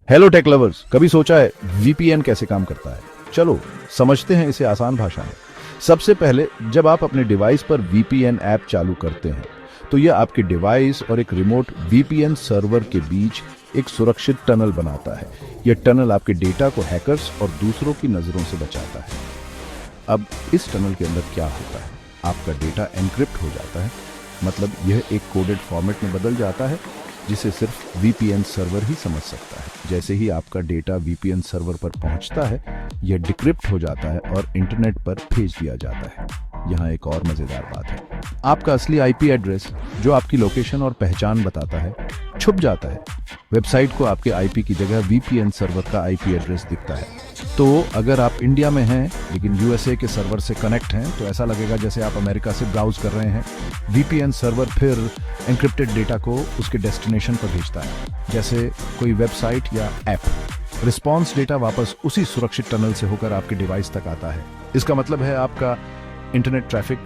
Hello take lovers, कभी सोचा है वीपीएन कैसे काम करता है? चलो समझते हैं इसे आसान भाषा में। सबसे पहले जब आप अपने डिवाइस पर वीपीएन ऐप चालू करते हैं तो यह आपके डिवाइस और एक रिमोट वीपीएन सर्वर के बीच एक सुरक्षित टनल बनाता है। यह टनल आपके डेटा को हैकर्स और दूसरों की नजरों से बचाता है। अब इस टनल के अंदर क्या होता है? आपका डेटा एन्क्रिप्ट हो जाता है, मतलब यह एक कोडेड फॉर्मेट में बदल जाता है जिसे सिर्फ वीपीएन सर्वर ही समझ सकता है। जैसे ही आपका डेटा वीपीएन सर्वर पर पहुंचता है, यह डिक्रिप्ट हो जाता है और इंटरनेट पर भेज दिया जाता है। यहाँ एक और मजेदार बात है, आपका असली आईपी एड्रेस जो आपकी लोकेशन और पहचान बताता है छुप जाता है। वेबसाइट को आपके आईपी की जगह वीपीएन सर्वर का आईपी एड्रेस दिखता है। तो अगर आप इंडिया में हैं लेकिन यूएसए के सर्वर से कनेक्ट हैं तो ऐसा लगेगा जैसे आप अमेरिका से ब्राउज कर रहे हैं। वीपीएन सर्वर फिर एन्क्रिप्टेड डेटा को उसके डेस्टिनेशन पर भेजता है, जैसे कोई वेबसाइट या ऐप। रिस्पॉन्स डेटा वापस उसी सुरक्षित टनल से होकर आपके डिवाइस तक आता है। इसका मतलब है आपका इंटरनेट ट्रैफिक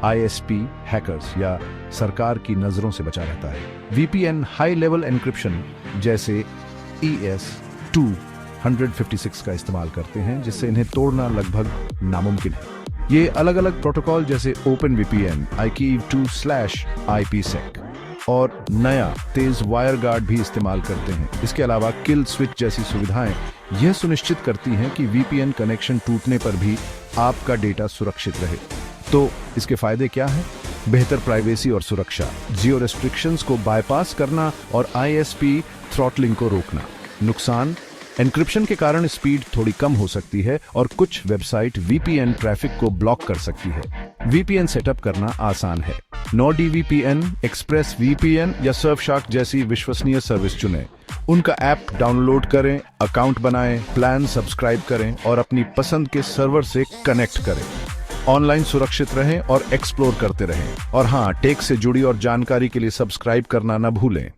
आईएसपी हैकर्स या सरकार की नजरों से बचा रहता है। वीपीएन हाई लेवल एन्क्रिप्शन जैसे ES256 का इस्तेमाल करते हैं, जिससे इन्हें तोड़ना लगभग नामुमकिन है। ये अलग अलग प्रोटोकॉल जैसे ओपन वीपीएन, IKEV2/IPsec और नया तेज वायर गार्ड भी इस्तेमाल करते हैं। इसके अलावा किल स्विच जैसी सुविधाएं यह सुनिश्चित करती हैं कि वीपीएन कनेक्शन टूटने पर भी आपका डेटा सुरक्षित रहे। तो इसके फायदे क्या हैं? बेहतर प्राइवेसी और सुरक्षा, जियो रेस्ट्रिक्शंस को बाईपास करना और आईएसपी थ्रॉटलिंग को रोकना। नुकसान, एन्क्रिप्शन के कारण स्पीड थोड़ी कम हो सकती है और कुछ वेबसाइट वीपीएन ट्रैफिक को ब्लॉक कर सकती है। वीपीएन सेटअप करना आसान है। NordVPN, एक्सप्रेस वीपीएन या सर्फशार्क जैसी विश्वसनीय सर्विस चुनें। उनका ऐप डाउनलोड करें, अकाउंट बनाएं, प्लान सब्सक्राइब करें और अपनी पसंद के सर्वर से कनेक्ट करें। ऑनलाइन सुरक्षित रहें और एक्सप्लोर करते रहें। और हाँ, टेक से जुड़ी और जानकारी के लिए सब्सक्राइब करना न भूलें।